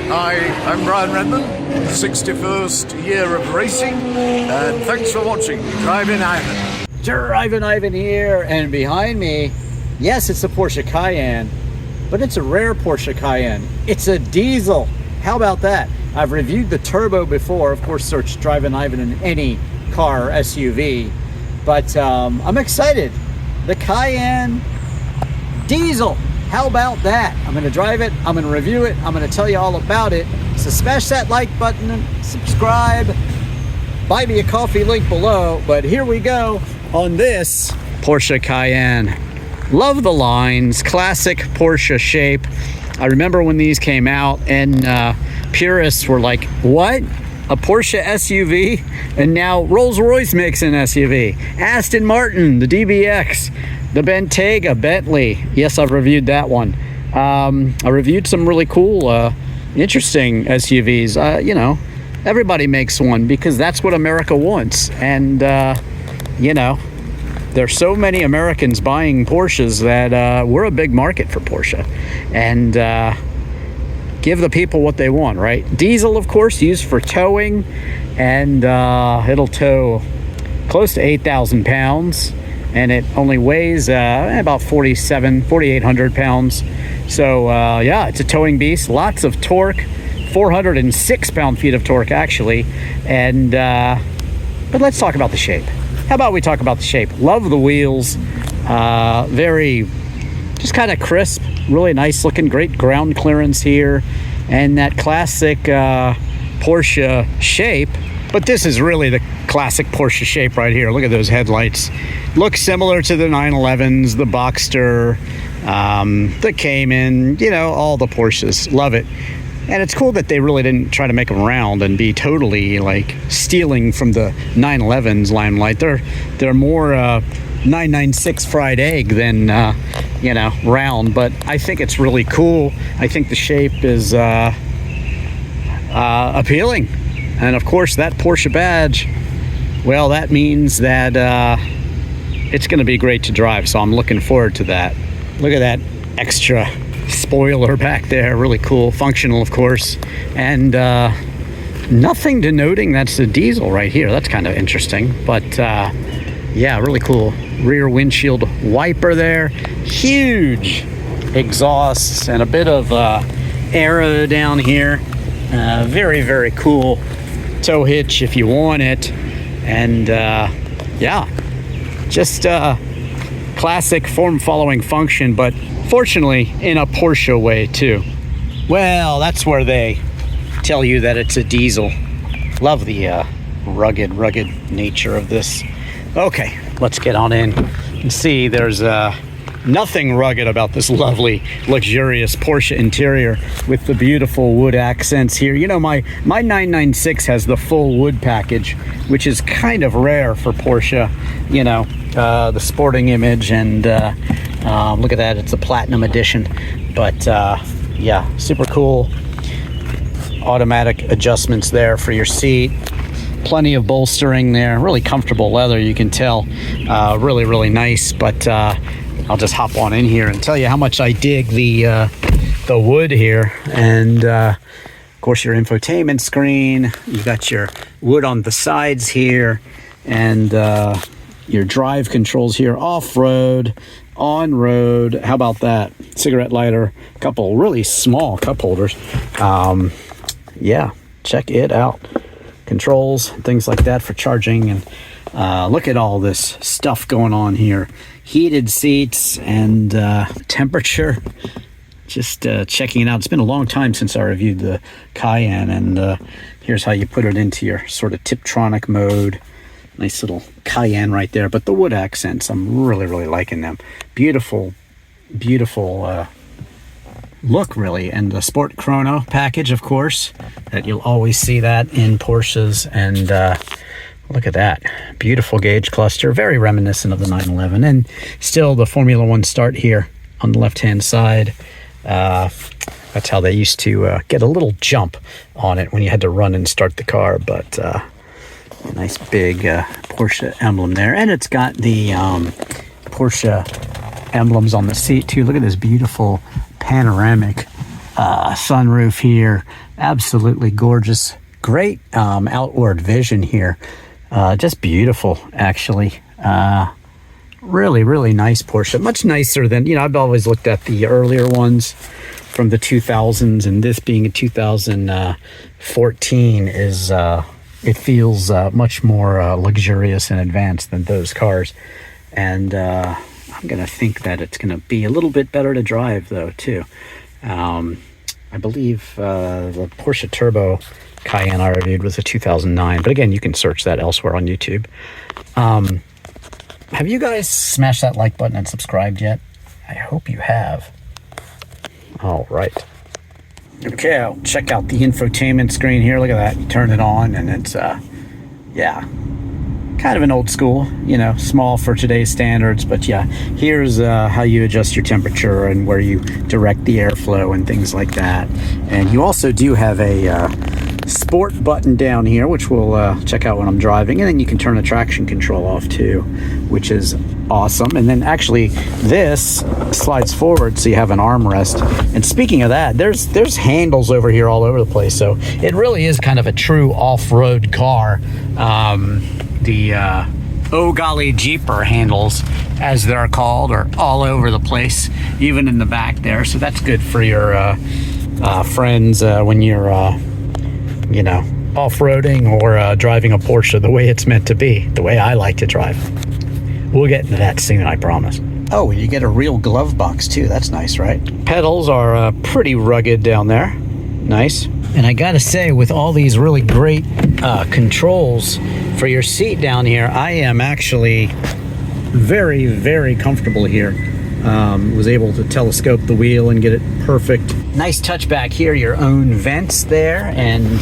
Hi, I'm Brian Redman, 61st year of racing, and thanks for watching Drivin Ivan. Drivin Ivan here, and behind me, yes, it's a Porsche Cayenne, but it's a rare Porsche Cayenne. It's a diesel. How about that? I've reviewed the turbo before. Of course, search Drivin Ivan in any car, SUV, but I'm excited. The Cayenne diesel. How about that? I'm going to drive it. I'm going to review it. I'm going to tell you all about it. So smash that like button and subscribe. Buy me a coffee link below. But here we go on this Porsche Cayenne. Love the lines. Classic Porsche shape. I remember when these came out and purists were like, what? A Porsche SUV? And now Rolls-Royce makes an SUV. Aston Martin, the DBX. The Bentayga, Bentley. Yes, I've reviewed that one. I reviewed some really cool, interesting SUVs. You know, everybody makes one because that's what America wants. And, you know, there's so many Americans buying Porsches that we're a big market for Porsche. And give the people what they want, right? Diesel, of course, used for towing. And it'll tow close to 8,000 pounds. And it only weighs about 4,800 pounds. So yeah, it's a towing beast. Lots of torque, 406 pound-feet of torque actually. And but let's talk about the shape. How about we talk about the shape? Love the wheels. Very, just kind of crisp, really nice looking. Great ground clearance here, and that classic Porsche shape. But this is really the classic Porsche shape right here. Look at those headlights. Look similar to the 911s, the Boxster, the Cayman, you know, all the Porsches. Love it. And it's cool that they really didn't try to make them round and be totally like stealing from the 911's limelight. They're more 996 fried egg than, you know, round. But I think it's really cool. I think the shape is appealing. And of course, that Porsche badge, well, that means that it's going to be great to drive. So I'm looking forward to that. Look at that extra spoiler back there. Really cool. Functional, of course. And nothing denoting that's a diesel right here. That's kind of interesting. But yeah, really cool. Rear windshield wiper there. Huge exhausts and a bit of aero down here. Very, very cool tow hitch if you want it. And yeah, just classic form following function, but fortunately in a Porsche way too. Well, that's where they tell you that it's a diesel. Love the rugged nature of this. Okay, let's get on in and see. There's nothing rugged about this lovely, luxurious Porsche interior with the beautiful wood accents here. You know, my 996 has the full wood package, which is kind of rare for Porsche. You know, the sporting image, and look at that, it's a platinum edition. But yeah, super cool. Automatic adjustments there for your seat. Plenty of bolstering there. Really comfortable leather, you can tell. Really nice. But I'll just hop on in here and tell you how much I dig the wood here. And of course, your infotainment screen. You got your wood on the sides here, and your drive controls here. Off-road, on-road. How about that? Cigarette lighter. A couple really small cup holders. Yeah, check it out. Controls, things like that for charging. And look at all this stuff going on here. Heated seats and temperature. Just checking it out. It's been a long time since I reviewed the Cayenne, and here's how you put it into your sort of Tiptronic mode. Nice little Cayenne right there. But the wood accents, I'm really liking them. Beautiful look, really. And the Sport Chrono package, of course, that you'll always see that in Porsches. And look at that. Beautiful gauge cluster. Very reminiscent of the 911. And still the Formula One start here on the left-hand side. That's how they used to get a little jump on it when you had to run and start the car. But nice big Porsche emblem there. And it's got the Porsche emblems on the seat too. Look at this beautiful panoramic sunroof here. Absolutely gorgeous. Great outward vision here. Just beautiful, actually. Really, really nice Porsche. Much nicer than, I've always looked at the earlier ones from the 2000s, and this being a 2014 is, it feels much more luxurious and advanced than those cars. And I'm going to think that it's going to be a little bit better to drive, though, too. I believe the Porsche Turbo Cayenne I reviewed was a 2009. But again, you can search that elsewhere on YouTube. Have you guys smashed that like button and subscribed yet? I hope you have. All right. Okay, I'll check out the infotainment screen here. Look at that. You turn it on, and it's, yeah, kind of an old school, small for today's standards. But yeah, here's how you adjust your temperature and where you direct the airflow and things like that. And you also do have a sport button down here, which we'll check out when I'm driving. And then you can turn the traction control off too, which is awesome. And then actually this slides forward so you have an armrest. And speaking of that, there's handles over here all over the place. So it really is kind of a true off-road car. The oh golly jeeper handles, as they're called, are all over the place, even in the back there. So that's good for your friends when you're off-roading or driving a Porsche the way it's meant to be, the way I like to drive. We'll get into that soon, I promise. Oh, and you get a real glove box too. That's nice, right? Pedals are pretty rugged down there. Nice. And I gotta say, with all these really great controls for your seat down here, I am actually very, very comfortable here. Was able to telescope the wheel and get it perfect. Nice touchback here, your own vents there, and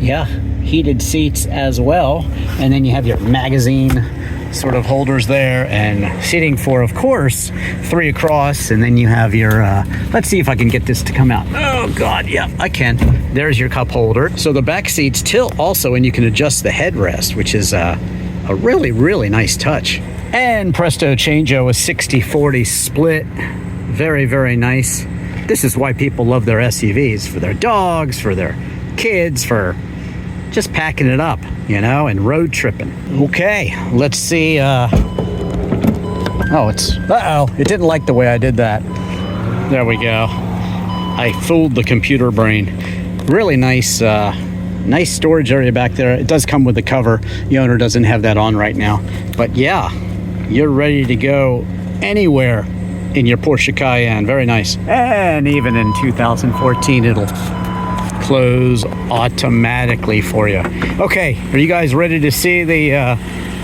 yeah, heated seats as well. And then you have your magazine sort of holders there, and seating for, of course, 3 across. And then you have your let's see if I can get this to come out. Oh god, yeah, I can. There's your cup holder. So the back seats tilt also, and you can adjust the headrest, which is a really, really nice touch. And presto changeo, a 60-40 split. Very, very nice. This is why people love their SUVs, for their dogs, for their kids, for just packing it up, and road tripping. Okay, let's see. Oh, it didn't like the way I did that. There we go. I fooled the computer brain. Really nice, nice storage area back there. It does come with a cover. The owner doesn't have that on right now. But yeah, you're ready to go anywhere in your Porsche Cayenne. Very nice. And even in 2014, it'll close automatically for you. Okay, are you guys ready to see the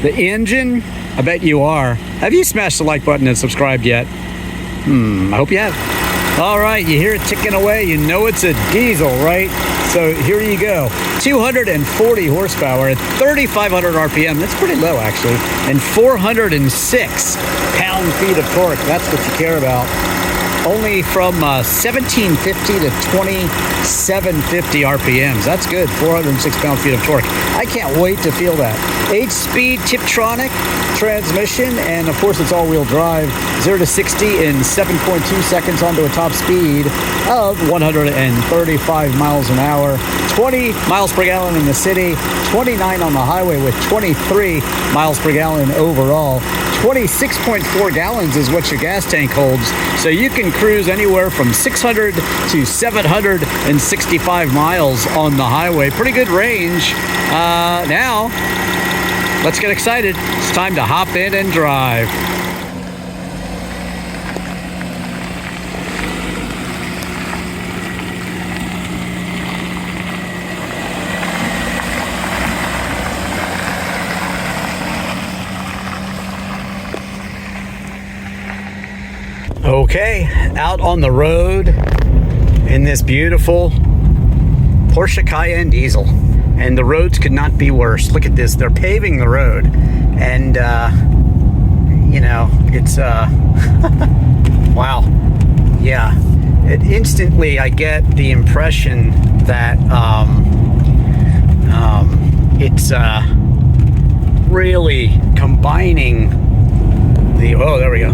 engine? I bet you are. Have you smashed the like button and subscribed yet? I hope you have. All right, you hear it ticking away. You know it's a diesel, right? So here you go. 240 horsepower at 3,500 RPM. That's pretty low, actually. And 406 pound-feet of torque. That's what you care about. Only from 1750 to 2750 RPMs. That's good. 406 pound-feet of torque. I can't wait to feel that. 8-speed Tiptronic transmission, and of course it's all-wheel drive. 0 to 60 in 7.2 seconds onto a top speed of 135 miles an hour. 20 miles per gallon in the city, 29 on the highway, with 23 miles per gallon overall. 26.4 gallons is what your gas tank holds, so you can cruise anywhere from 600 to 765 miles on the highway. Pretty good range. Now, let's get excited. It's time to hop in and drive. Okay, out on the road in this beautiful Porsche Cayenne diesel, and the roads could not be worse. Look at this, they're paving the road, and it's wow. Yeah, instantly I get the impression that it's really combining the, oh, there we go.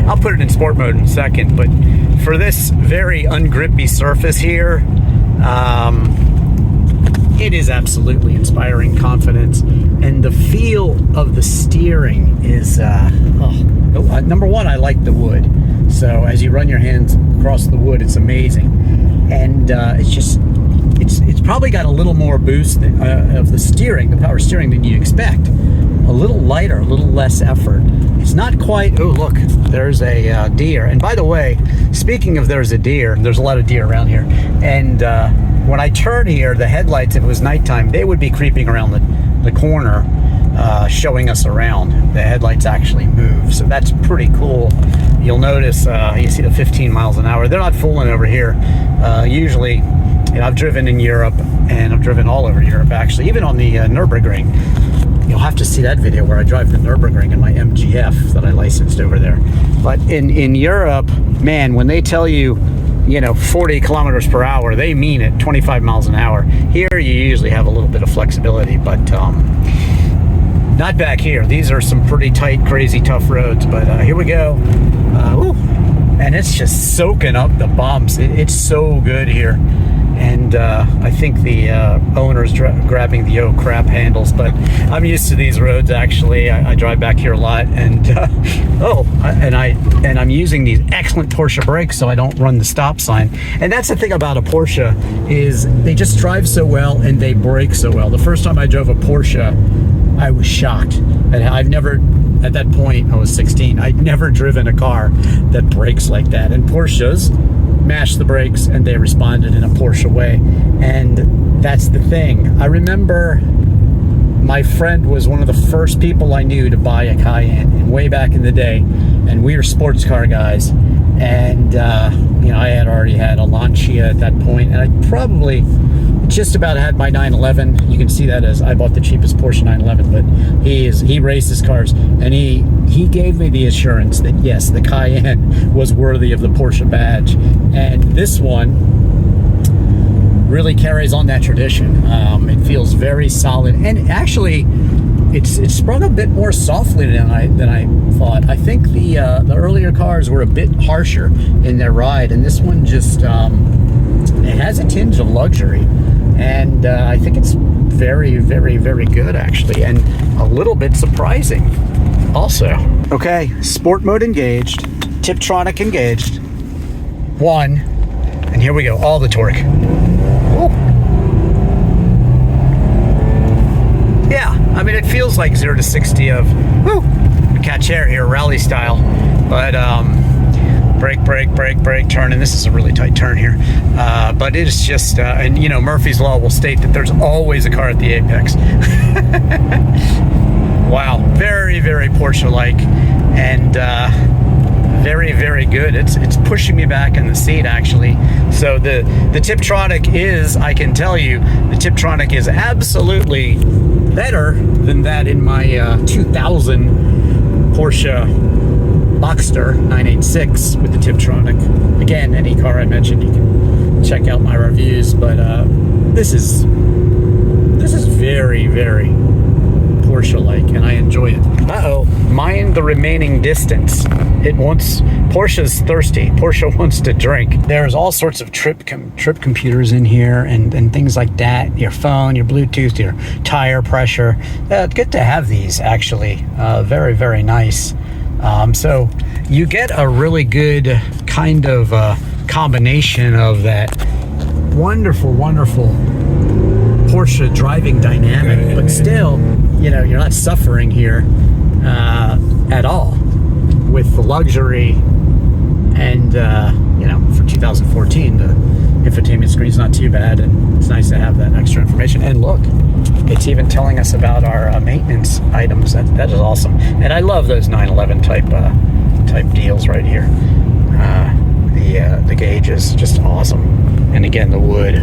I'll put it in sport mode in a second, but for this very ungrippy surface here, it is absolutely inspiring confidence. And the feel of the steering is, number one, I like the wood. So as you run your hands across the wood, it's amazing. And it's probably got a little more boost of the steering, the power steering, than you expect. A little lighter, a little less effort. It's not quite, oh look, there's a deer. And by the way, speaking of there's a deer, there's a lot of deer around here. And when I turn here, the headlights, if it was nighttime, they would be creeping around the corner, showing us around. The headlights actually move, so that's pretty cool. You'll notice, you see the 15 miles an hour. They're not fooling over here. Usually, you know, I've driven in Europe, and I've driven all over Europe, actually, even on the Nürburgring. You'll have to see that video where I drive the Nürburgring in my MGF that I licensed over there. But in Europe, man, when they tell you, you know, 40 kilometers per hour, they mean it, 25 miles an hour. Here, you usually have a little bit of flexibility, but not back here. These are some pretty tight, crazy, tough roads, but here we go. And it's just soaking up the bumps. It's so good here. And I think the owner's grabbing the oh crap handles, but I'm used to these roads. Actually, I drive back here a lot, and I'm using these excellent Porsche brakes, so I don't run the stop sign. And that's the thing about a Porsche, is they just drive so well and they brake so well. The first time I drove a Porsche, I was shocked. And I've never, at that point, I was 16. I'd never driven a car that brakes like that. And Porsches mashed the brakes and they responded in a Porsche way. And that's the thing. I remember my friend was one of the first people I knew to buy a Cayenne way back in the day, and we were sports car guys. And you know, I had already had a Lancia at that point, and I probably just about had my 911. You can see that as I bought the cheapest Porsche 911, but he races cars, and he gave me the assurance that yes, the Cayenne was worthy of the Porsche badge, and this one really carries on that tradition. It feels very solid, and actually it's sprung a bit more softly than I thought. I think the earlier cars were a bit harsher in their ride, and this one just it has a tinge of luxury, and I think it's very, very, very good actually, and a little bit surprising also. Okay, sport mode engaged, Tiptronic engaged, 1, and here we go, all the torque. Ooh. Yeah, I mean, it feels like 0 to 60 of, whoo, catch air here, rally style, but brake, turn, and this is a really tight turn here, but it is just, and you know, Murphy's Law will state that there's always a car at the apex. Wow, very, very Porsche-like, and very, very good. It's pushing me back in the seat, actually. So the Tiptronic is, I can tell you, the Tiptronic is absolutely better than that in my 2000 Porsche Boxster 986 with the Tiptronic. Again, any car I mentioned, you can check out my reviews, but this is very, very Porsche-like, and I enjoy it. Uh-oh, mind the remaining distance. Porsche's thirsty. Porsche wants to drink. There's all sorts of trip computers in here, and things like that. Your phone, your Bluetooth, your tire pressure. It's good to have these, actually. Very, very nice. So you get a really good kind of combination of that wonderful, wonderful Porsche driving dynamic, but still, you know, you're not suffering here at all with the luxury. And you know, for 2014, the infotainment screen's not too bad, and it's nice to have that extra information. And look, it's even telling us about our maintenance items. That is awesome, and I love those 911 type deals right here. The gauge is just awesome, and again, the wood.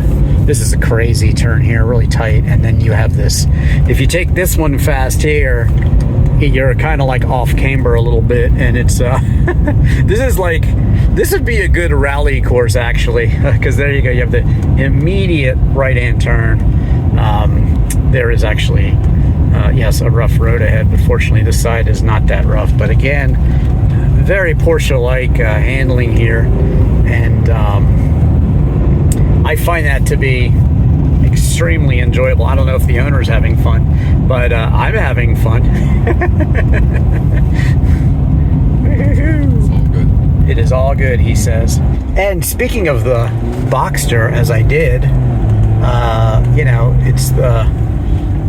This is a crazy turn here, really tight, and then you have this. If you take this one fast here, you're kind of like off camber a little bit, and it's this would be a good rally course, actually, because there you go, you have the immediate right-hand turn. There is actually Yes, a rough road ahead, but fortunately this side is not that rough. But again, very Porsche-like handling here, and I find that to be extremely enjoyable. I don't know if the owner's having fun, but I'm having fun. It's all good. It is all good, he says. And speaking of the Boxster, as I did, you know, it's the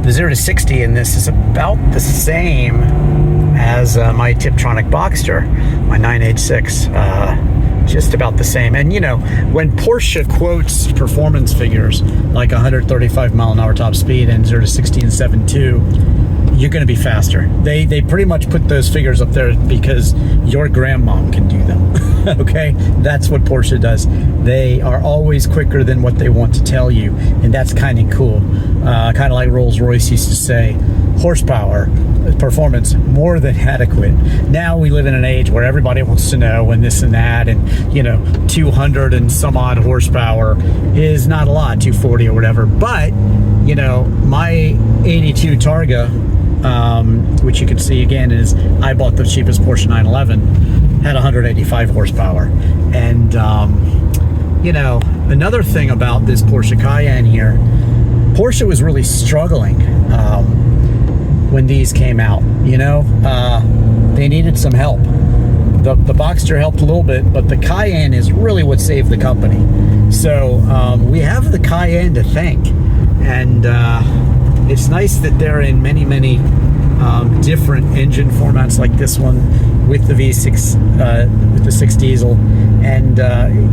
0 to 60 in this is about the same as my Tiptronic Boxster, my 986. Just about the same. And you know, when Porsche quotes performance figures like 135 mile an hour top speed and 0 to 60 in 7.2, you're going to be faster. They pretty much put those figures up there because your grandmom can do them. Okay, that's what Porsche does. They are always quicker than what they want to tell you, and that's kind of cool. Kind of like Rolls-Royce used to say, horsepower, performance, more than adequate. Now we live in an age where everybody wants to know and this and that, and you know, 200 and some odd horsepower is not a lot, 240 or whatever. But you know, my 82 Targa, which you can see again is I bought the cheapest Porsche 911, had 185 horsepower. And you know, another thing about this Porsche Cayenne here, Porsche was really struggling when these came out. You know, they needed some help. The Boxster helped a little bit, but the Cayenne is really what saved the company. So we have the Cayenne to thank, and it's nice that they're in many different engine formats, like this one with the V6 with the 6 diesel, and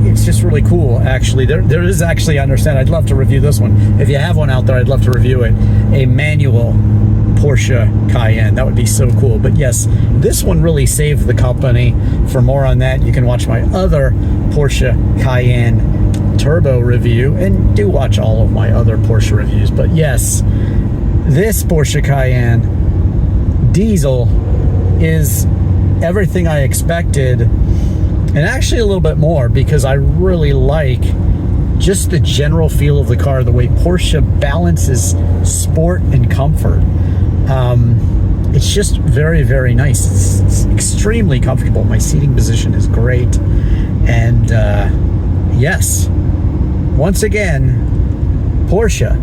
it's just really cool. Actually, there is actually, I understand, I'd love to review this one. If you have one out there, I'd love to review it. A manual Porsche Cayenne, that would be so cool. But yes, this one really saved the company. For more on that, you can watch my other Porsche Cayenne turbo review, and do watch all of my other Porsche reviews. But yes, this Porsche Cayenne diesel is everything I expected, and actually a little bit more, because I really like just the general feel of the car, the way Porsche balances sport and comfort. It's just very nice. It's extremely comfortable. My seating position is great, and yes, once again, Porsche,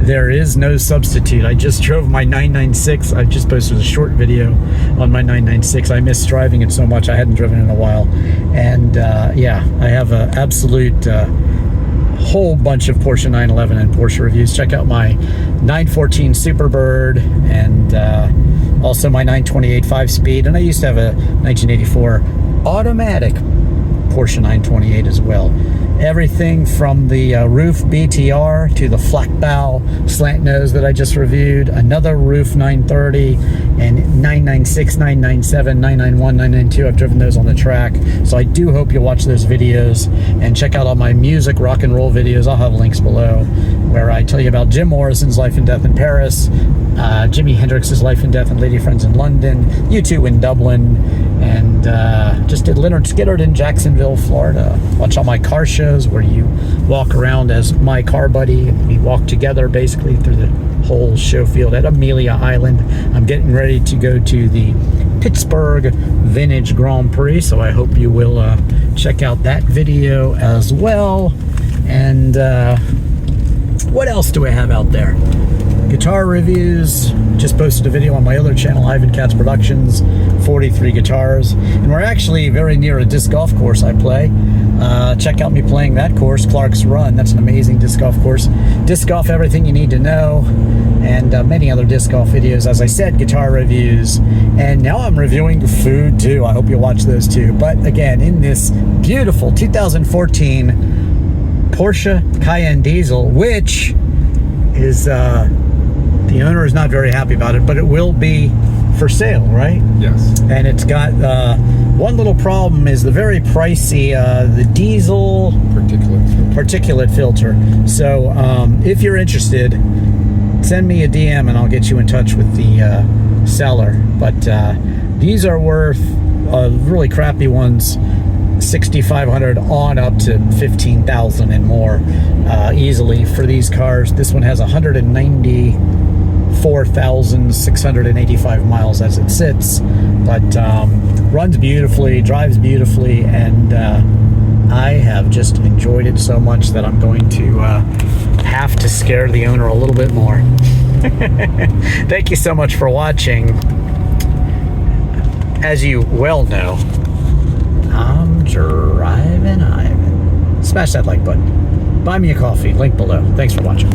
there is no substitute. I just drove my 996. I just posted a short video on my 996. I miss driving it so much. I hadn't driven it in a while. And yeah, I have an absolute whole bunch of Porsche 911 and Porsche reviews. Check out my 914 Superbird, and also my 928 5-speed. And I used to have a 1984 automatic Porsche 928 as well. Everything from the roof BTR to the flat bow slant nose that I just reviewed, another roof 930, and 996, 997, 991, 992. I've driven those on the track. So I do hope you'll watch those videos and check out all my music, rock and roll videos. I'll have links below where I tell you about Jim Morrison's life and death in Paris, Jimi Hendrix's life and death and lady friends in London, U2 in Dublin, and just did Leonard Skinner in Jacksonville, Florida. Watch all my car shows where you walk around as my car buddy. We walk together basically through the whole show field at Amelia Island. I'm getting ready to go to the Pittsburgh Vintage Grand Prix, so I hope you will check out that video as well. And what else do I have out there? Guitar reviews. Just posted a video on my other channel, Ivan Katz Productions, 43 guitars. And we're actually very near a disc golf course I play. Check out me playing that course, Clark's Run. That's an amazing disc golf course. Disc golf, everything you need to know, and many other disc golf videos. As I said, guitar reviews. And now I'm reviewing food too. I hope you'll watch those too. But again, in this beautiful 2014 Porsche Cayenne diesel, which is the owner is not very happy about it, but it will be for sale, right? Yes. And it's got one little problem is the very pricey the diesel particulate filter. So if you're interested, send me a DM and I'll get you in touch with the seller. But these are worth really crappy ones, $6,500 on up to $15,000 and more easily for these cars. This one has 190 4,685 miles as it sits, but runs beautifully, drives beautifully, and I have just enjoyed it so much that I'm going to have to scare the owner a little bit more. Thank you so much for watching. As you well know, I'm Drivin Ivan. Smash that like button. Buy me a coffee, link below. Thanks for watching.